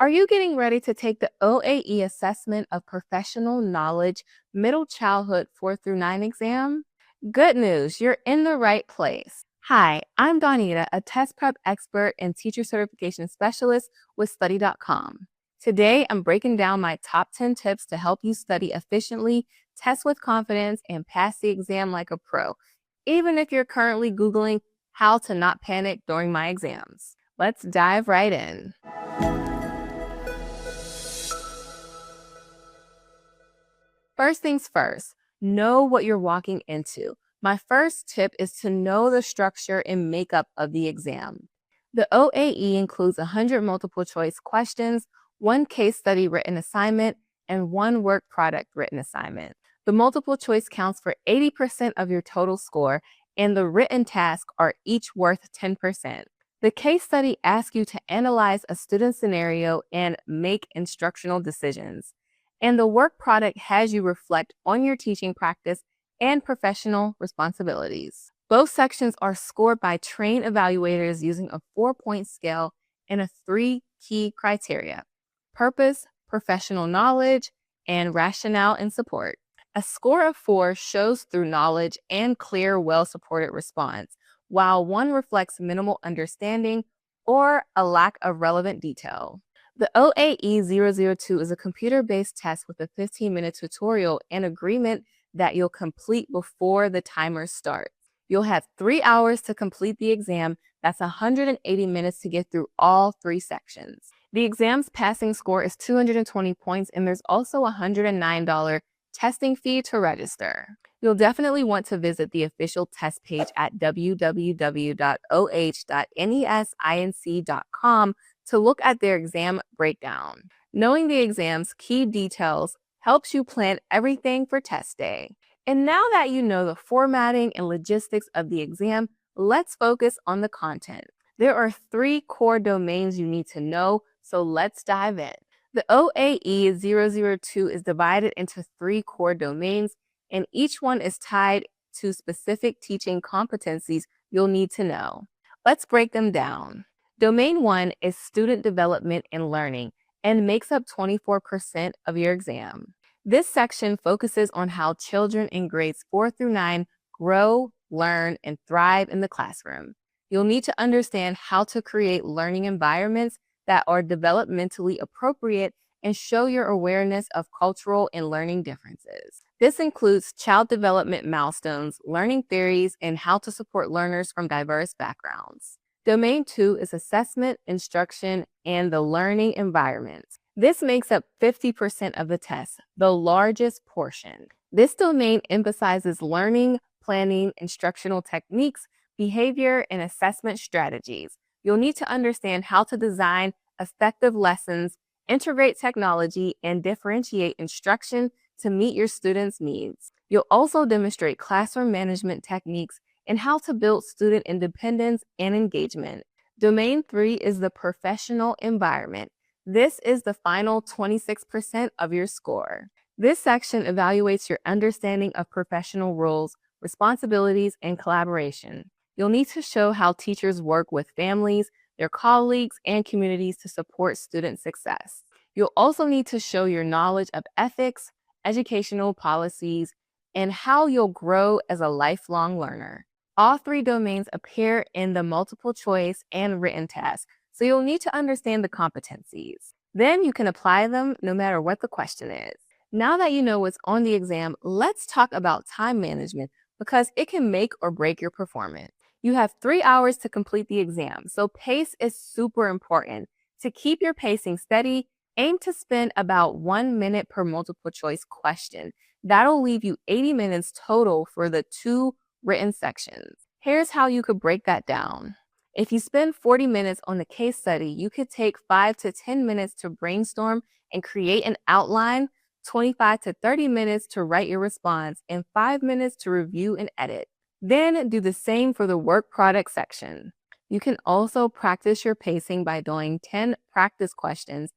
Are you getting ready to take the OAE Assessment of Professional Knowledge Middle Childhood 4 through 9 exam? Good news, you're in the right place. Hi, I'm Donita, a test prep expert and teacher certification specialist with study.com. Today, I'm breaking down my top 10 tips to help you study efficiently, test with confidence, and pass the exam like a pro, even if you're currently Googling how to not panic during my exams. Let's dive right in. First things first, know what you're walking into. My first tip is to know the structure and makeup of the exam. The OAE includes 100 multiple choice questions, one case study written assignment, and one work product written assignment. The multiple choice counts for 80% of your total score, and the written tasks are each worth 10%. The case study asks you to analyze a student scenario and make instructional decisions. And the work product has you reflect on your teaching practice and professional responsibilities. Both sections are scored by trained evaluators using a 4-point scale and a 3 key criteria: purpose, professional knowledge, and rationale and support. A score of 4 shows through knowledge and clear, well-supported response, while 1 reflects minimal understanding or a lack of relevant detail. The OAE 002 is a computer-based test with a 15-minute tutorial and agreement that you'll complete before the timer starts. You'll have 3 hours to complete the exam. That's 180 minutes to get through all 3 sections. The exam's passing score is 220 points, and there's also a $109 testing fee to register. You'll definitely want to visit the official test page at www.oh.nesinc.com to look at their exam breakdown. Knowing the exam's key details helps you plan everything for test day. And now that you know the formatting and logistics of the exam, let's focus on the content. There are 3 core domains you need to know, so let's dive in. The OAE 002 is divided into 3 core domains, and each one is tied to specific teaching competencies you'll need to know. Let's break them down. Domain 1 is student development and learning and makes up 24% of your exam. This section focuses on how children in grades 4 through 9 grow, learn, and thrive in the classroom. You'll need to understand how to create learning environments that are developmentally appropriate and show your awareness of cultural and learning differences. This includes child development milestones, learning theories, and how to support learners from diverse backgrounds. Domain 2 is assessment, instruction, and the learning environment. This makes up 50% of the test, the largest portion. This domain emphasizes learning, planning, instructional techniques, behavior, and assessment strategies. You'll need to understand how to design effective lessons, integrate technology, and differentiate instruction to meet your students' needs. You'll also demonstrate classroom management techniques and how to build student independence and engagement. Domain 3 is the professional environment. This is the final 26% of your score. This section evaluates your understanding of professional roles, responsibilities, and collaboration. You'll need to show how teachers work with families, their colleagues, and communities to support student success. You'll also need to show your knowledge of ethics, educational policies, and how you'll grow as a lifelong learner. All 3 domains appear in the multiple choice and written tasks, so you'll need to understand the competencies. Then you can apply them no matter what the question is. Now that you know what's on the exam, let's talk about time management because it can make or break your performance. You have 3 hours to complete the exam, so pace is super important. To keep your pacing steady, aim to spend about 1 minute per multiple choice question. That'll leave you 80 minutes total for the 2 written sections. Here's how you could break that down. If you spend 40 minutes on the case study, you could take 5 to 10 minutes to brainstorm and create an outline, 25 to 30 minutes to write your response, and 5 minutes to review and edit. Then do the same for the work product section. You can also practice your pacing by doing 10 practice questions,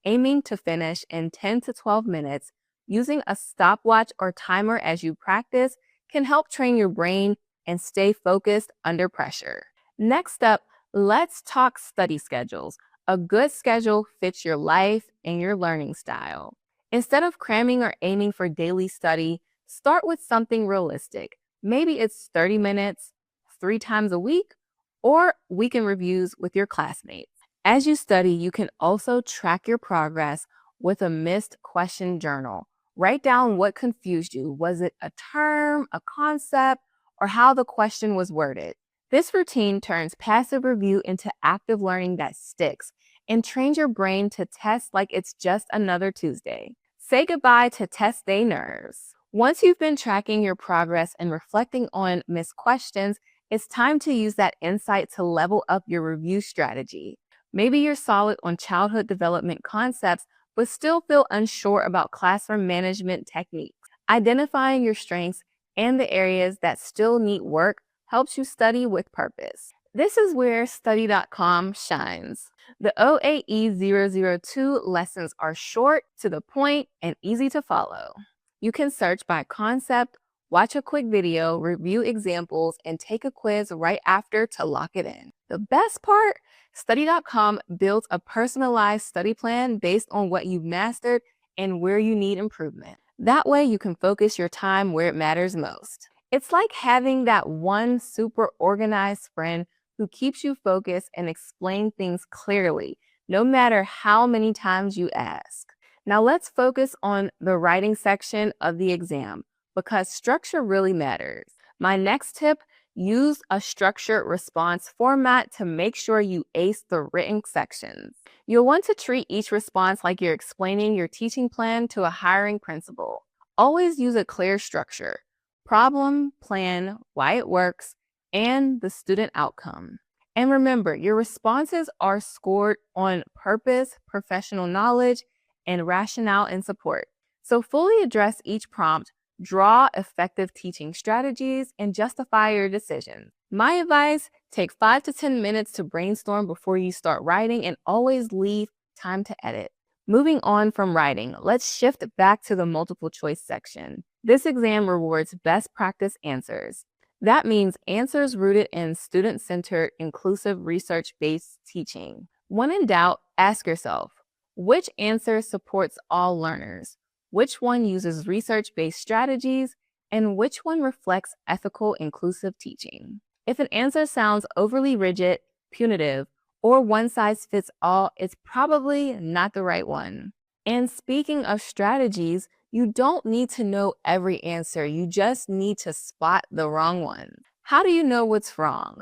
aiming to finish in 10 to 12 minutes. Using a stopwatch or timer as you practice can help train your brain and stay focused under pressure. Next up, let's talk study schedules. A good schedule fits your life and your learning style. Instead of cramming or aiming for daily study, start with something realistic. Maybe it's 30 minutes, 3 times a week, or weekend reviews with your classmates. As you study, you can also track your progress with a missed question journal. Write down what confused you. Was it a term, a concept, or how the question was worded? This routine turns passive review into active learning that sticks and trains your brain to test like it's just another Tuesday. Say goodbye to test day nerves. Once you've been tracking your progress and reflecting on missed questions, it's time to use that insight to level up your review strategy. Maybe you're solid on childhood development concepts, but still feel unsure about classroom management techniques. Identifying your strengths and the areas that still need work helps you study with purpose. This is where study.com shines. The OAE 002 lessons are short, to the point, and easy to follow. You can search by concept, watch a quick video, review examples, and take a quiz right after to lock it in. The best part? Study.com builds a personalized study plan based on what you've mastered and where you need improvement. That way you can focus your time where it matters most. It's like having that one super organized friend who keeps you focused and explains things clearly, no matter how many times you ask. Now let's focus on the writing section of the exam, because structure really matters. My next tip: use a structured response format to make sure you ace the written sections. You'll want to treat each response like you're explaining your teaching plan to a hiring principal. Always use a clear structure: problem, plan, why it works, and the student outcome. And remember, your responses are scored on purpose, professional knowledge, and rationale and support. So fully address each prompt, draw effective teaching strategies, and justify your decisions. My advice: take 5 to 10 minutes to brainstorm before you start writing, and always leave time to edit. Moving on from writing, let's shift back to the multiple choice section. This exam rewards best practice answers. That means answers rooted in student-centered, inclusive, research-based teaching. When in doubt, ask yourself, which answer supports all learners? Which one uses research-based strategies? And which one reflects ethical, inclusive teaching? If an answer sounds overly rigid, punitive, or one size fits all, it's probably not the right one. And speaking of strategies, you don't need to know every answer. You just need to spot the wrong one. How do you know what's wrong?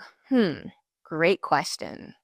Great question.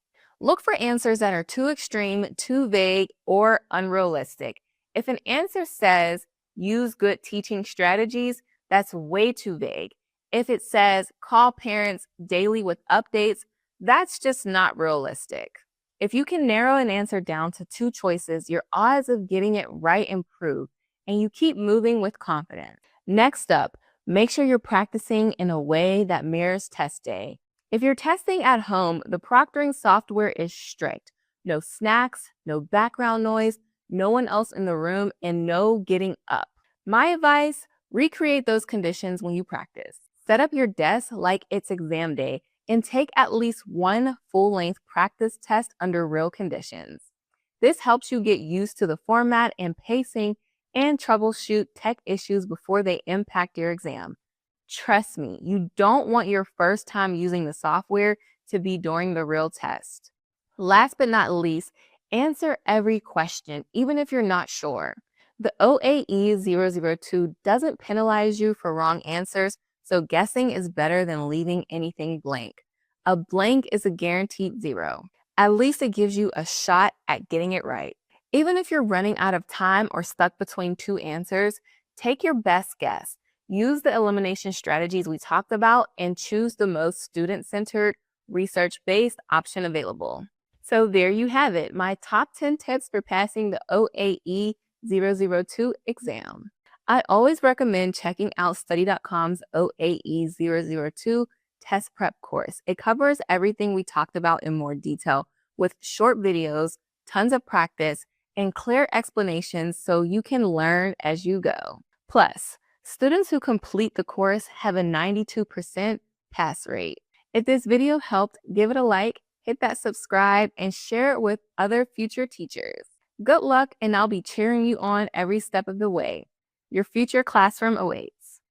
Look for answers that are too extreme, too vague, or unrealistic. If an answer says, use good teaching strategies, that's way too vague. If it says, call parents daily with updates, that's just not realistic. If you can narrow an answer down to 2 choices, your odds of getting it right improve, and you keep moving with confidence. Next up, make sure you're practicing in a way that mirrors test day. If you're testing at home, the proctoring software is strict. No snacks, no background noise, no one else in the room, and no getting up. My advice: recreate those conditions when you practice. Set up your desk like it's exam day and take at least one full-length practice test under real conditions. This helps you get used to the format and pacing and troubleshoot tech issues before they impact your exam. Trust me, you don't want your first time using the software to be during the real test. Last but not least, answer every question, even if you're not sure. The OAE 002 doesn't penalize you for wrong answers, so guessing is better than leaving anything blank. A blank is a guaranteed 0. At least it gives you a shot at getting it right. Even if you're running out of time or stuck between 2 answers, take your best guess. Use the elimination strategies we talked about and choose the most student-centered, research-based option available. So there you have it, my top 10 tips for passing the OAE 002 exam. I always recommend checking out study.com's OAE 002 test prep course. It covers everything we talked about in more detail, with short videos, tons of practice, and clear explanations so you can learn as you go. Plus, students who complete the course have a 92% pass rate. If this video helped, give it a like, hit that subscribe, and share it with other future teachers. Good luck, and I'll be cheering you on every step of the way. Your future classroom awaits.